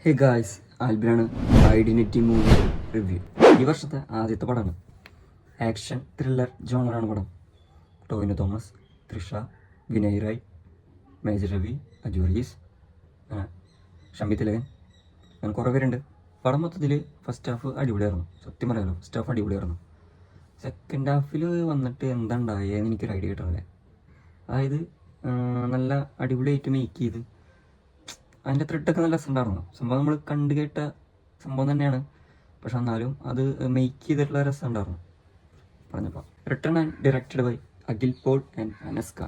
ഹേ guys, ആൽബിനാണ്. Identity movie review. ഈ വർഷത്തെ ആദ്യത്തെ പടമാണ്. ആക്ഷൻ ത്രില്ലർ ജോണറാണ് പടം. ടോവിനോ തോമസ്, തൃഷ, വിനയ് റായ്, മേജർ രവി, അജു വർഗീസ്, ഷമി തിലകൻ, അങ്ങനെ കുറേ പേരുണ്ട്. പടം മൊത്തത്തിൽ ഫസ്റ്റ് ഹാഫ് അടിപൊളിയായിരുന്നു. സത്യം പറയാമല്ലോ, ഫസ്റ്റ് ഹാഫ് അടിപൊളിയായിരുന്നു. സെക്കൻഡ് ഹാഫിൽ വന്നിട്ട് എന്താ ഉണ്ടായെന്ന് എനിക്കൊരു ഐഡിയ കിട്ടണില്ല. അതായത് നല്ല അടിപൊളിയായിട്ട് മേക്ക് ചെയ്ത് അതിൻ്റെ ത്രെഡൊക്കെ നല്ല രസമുണ്ടായിരുന്നു. സംഭവം നമ്മൾ കണ്ടു കേട്ട സംഭവം തന്നെയാണ്, പക്ഷെ എന്നാലും അത് മേക്ക് ചെയ്തിട്ടുള്ള രസം ഉണ്ടായിരുന്നു. പറഞ്ഞപ്പോൾ written and directed by Akhil Paul and Anaska.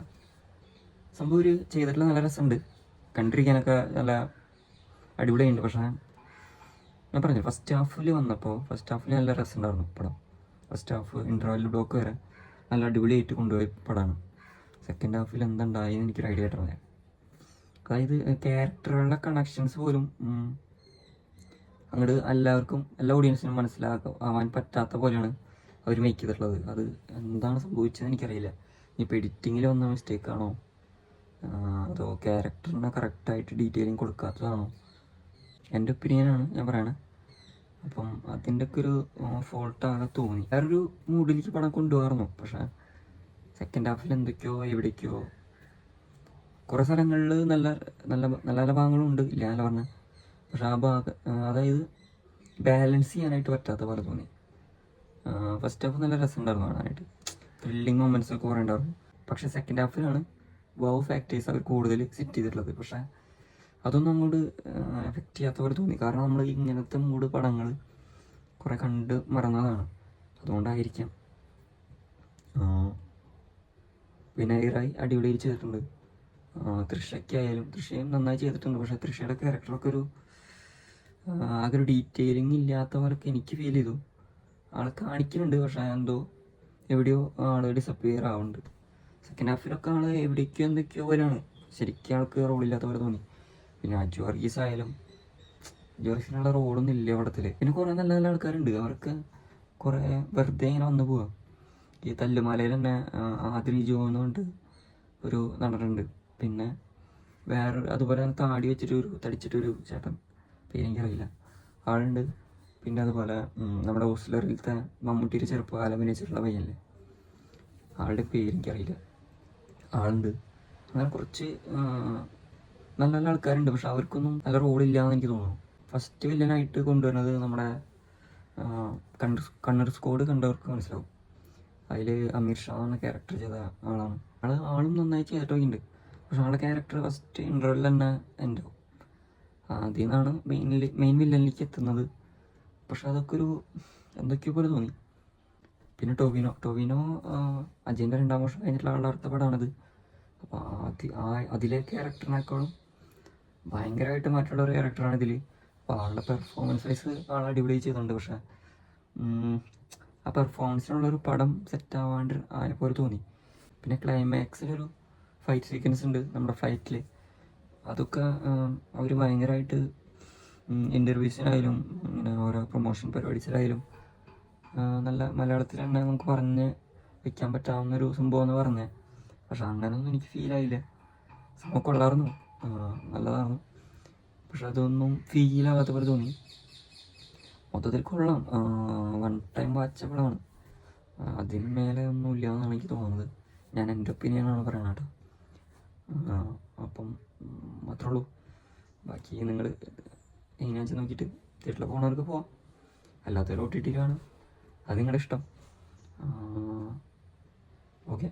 സംഭവം ഒരു ചെയ്തിട്ടുള്ള നല്ല രസമുണ്ട്, കണ്ടിരിക്കാനൊക്കെ നല്ല അടിപൊളിയുണ്ട്. പക്ഷേ ഞാൻ പറഞ്ഞു, ഫസ്റ്റ് ഹാഫിൽ നല്ല രസമുണ്ടായിരുന്നു പടം. ഫസ്റ്റ് ഹാഫ് ഇൻ്റർവെൽ ബ്ലോക്ക് വരെ നല്ല അടിപൊളിയായിട്ട് കൊണ്ടുപോയി പടമാണ്. സെക്കൻഡ് ഹാഫിൽ എന്തുണ്ടായെന്ന് എനിക്കൊരു ഐഡിയ കിട്ടണേ. അതായത് ക്യാരക്ടറുകളുടെ കണക്ഷൻസ് പോലും അങ്ങോട്ട് എല്ലാവർക്കും, എല്ലാ ഓഡിയൻസിനും മനസ്സിലാവാൻ പറ്റാത്ത പോലെയാണ് അവർ മേക്ക് ചെയ്തിട്ടുള്ളത്. അത് എന്താണ് സംഭവിച്ചതെന്ന് എനിക്കറിയില്ല. ഇപ്പോൾ എഡിറ്റിങ്ങിൽ വന്ന മിസ്റ്റേക്കാണോ, അതോ ക്യാരക്ടറിനെ കറക്റ്റായിട്ട് ഡീറ്റെയിലിംഗ് കൊടുക്കാത്തതാണോ, എൻ്റെ ഒപ്പീനിയനാണ് ഞാൻ പറയണത്. അപ്പം അതിൻ്റെ ഒക്കെ ഒരു ഫോൾട്ടാകെ തോന്നി. വേറൊരു മൂഡിലേക്ക് പടം കൊണ്ടുപോകാറുന്നു. പക്ഷേ സെക്കൻഡ് ഹാഫിൽ എന്തൊക്കെയോ എവിടേക്കോ കുറേ സ്ഥലങ്ങളിൽ നല്ല നല്ല നല്ല നല്ല ഭാഗങ്ങളും ഉണ്ട്, ഇല്ല എന്നല്ല പറഞ്ഞത്. പക്ഷെ ആ അതായത് ബാലൻസ് ചെയ്യാനായിട്ട് പറ്റാത്ത പോലെ തോന്നി. ഫസ്റ്റ് ഹാഫ് നല്ല രസമുണ്ടായിരുന്നു കാണാനായിട്ട്, ത്രില്ലിങ് മൊമെൻറ്റ്സ് ഒക്കെ കുറേ ഉണ്ടായിരുന്നു. പക്ഷേ സെക്കൻഡ് ഹാഫിലാണ് ഫാക്ടേഴ്സ് അവർ കൂടുതൽ സെറ്റ് ചെയ്തിട്ടുള്ളത്. പക്ഷേ അതൊന്നും അങ്ങോട്ട് എഫക്റ്റ് ചെയ്യാത്ത പോലെ തോന്നി. കാരണം നമ്മൾ ഇങ്ങനത്തെ മൂഡ് പടങ്ങൾ കുറേ കണ്ട് മറന്നതാണ്, അതുകൊണ്ടായിരിക്കാം. വിനയ് റായ് അടിപൊളിയായി ചെയ്തിട്ടുണ്ട്. തൃഷയും നന്നായി ചെയ്തിട്ടുണ്ട്. പക്ഷേ തൃഷയുടെ ക്യാരക്ടറൊക്കെ ആകെ ഒരു ഡീറ്റെയിലിംഗ് ഇല്ലാത്ത പോലൊക്കെ എനിക്ക് ഫീൽ ചെയ്തു. ആൾ കാണിക്കുന്നുണ്ട്, പക്ഷേ എന്തോ എവിടെയോ ആൾ ഡിസപ്പിയർ ആവുന്നുണ്ട്. സെക്കൻഡ് ഹാഫിലൊക്കെ ആൾ എവിടേക്കോ എന്തൊക്കെയോ പോലെയാണ്, ശരിക്കും ആൾക്ക് റോളില്ലാത്ത പോലെ തോന്നി. പിന്നെ അജു വർഗീസ് ആയാലും, അജു വർഗീസിനുള്ള റോളൊന്നും ഇല്ല പടത്തിൽ. പിന്നെ കുറേ നല്ല നല്ല ആൾക്കാരുണ്ട്, അവർക്ക് കുറേ വെറുതെ ഇങ്ങനെ വന്നു പോവാം. ഈ തല്ലുമാലയിൽ തന്നെ ആദിൽ ജോ എന്ന് പറഞ്ഞിട്ട് ഒരു നടനുണ്ട്. പിന്നെ വേറെ അതുപോലെ തന്നെ തടിച്ചിട്ടൊരു ചേട്ടൻ, പേരെനിക്കറിയില്ല, ആളുണ്ട്. പിന്നെ അതുപോലെ നമ്മുടെ ഹോസ്റ്റലറിലത്തെ മമ്മൂട്ടിയുടെ ചെറുപ്പകാലം അഭിനയിച്ചിട്ടുള്ള പയ്യല്ലേ, ആളുടെ പേരെനിക്കറിയില്ല, ആളുണ്ട്. അങ്ങനെ കുറച്ച് നല്ല നല്ല ആൾക്കാരുണ്ട്. പക്ഷെ അവർക്കൊന്നും നല്ല റോളില്ല എന്ന് എനിക്ക് തോന്നുന്നു. ഫസ്റ്റ് വില്ലനായിട്ട് കൊണ്ടുവരുന്നത് നമ്മുടെ കണ്ണൂർ സ്കോഡ് കണ്ടവർക്ക് മനസ്സിലാവും. അതിൽ അമീർ ഷാ എന്ന ക്യാരക്ടർ ചെയ്ത ആളാണ്. ആളും നന്നായി ചെയ്തിട്ടുണ്ട്. പക്ഷെ ആളുടെ ക്യാരക്ടർ ഫസ്റ്റ് ഇൻ്റർവെൽ തന്നെ എൻ്റെ അതിൽ നിന്നാണ് മെയിൻ വില്ലനിലേക്ക് എത്തുന്നത്. പക്ഷെ അതൊക്കെ ഒരു എന്തൊക്കെയോ പോലെ തോന്നി. പിന്നെ ടോവിനോ അജയൻ്റെ 2-ാം വർഷം കഴിഞ്ഞിട്ടുള്ള ആളുടെ അടുത്ത പടമാണിത്. അപ്പോൾ അതിലെ ക്യാരക്ടറിനേക്കാളും ഭയങ്കരമായിട്ട് മറ്റുള്ള ഒരു ക്യാരക്ടറാണ് ഇതിൽ. അപ്പോൾ ആളുടെ പെർഫോമൻസ് വൈസ് ആൾ അടിപൊളി ചെയ്തിട്ടുണ്ട്. പക്ഷേ ആ പെർഫോമൻസിനുള്ളൊരു പടം സെറ്റാവാണ്ട് ആയപോലെ തോന്നി. പിന്നെ ക്ലൈമാക്സിലൊരു ഫൈറ്റ് സീക്വൻസ് ഉണ്ട് നമ്മുടെ ഫ്ലൈറ്റിൽ. അതൊക്കെ അവർ ഭയങ്കരമായിട്ട് ഇൻ്റർവ്യൂസിനായാലും ഇങ്ങനെ ഓരോ പ്രൊമോഷൻ പരിപാടീസിലായാലും നല്ല മലയാളത്തിൽ തന്നെ നമുക്ക് പറഞ്ഞ് വയ്ക്കാൻ പറ്റാവുന്നൊരു സംഭവം എന്ന് പറഞ്ഞത്. പക്ഷെ അങ്ങനെയൊന്നും എനിക്ക് ഫീലായില്ല. സംഭവം കൊള്ളായിരുന്നു, നല്ലതാണ്. പക്ഷെ അതൊന്നും ഫീലാകാത്ത പോലെ തോന്നി. മൊത്തത്തിൽ കൊള്ളാം, വൺ ടൈം വാച്ചബിളാണ്. അതിന് മേലെ ഒന്നും ഇല്ല എന്നാണ് എനിക്ക് തോന്നുന്നത്. ഞാൻ എൻ്റെ ഒപ്പീനിയനാണ് പറയണത് കേട്ടോ. അപ്പം മാത്രമേ ഉള്ളൂ. ബാക്കി നിങ്ങൾ എങ്ങനെയാണെന്ന് വെച്ചാൽ നോക്കിയിട്ട് തിയേറ്ററിൽ പോകുന്നവർക്ക് പോവാം, അല്ലാത്തവർ OTT കാണും, അത് നിങ്ങളുടെ ഇഷ്ടം. ഓക്കെ.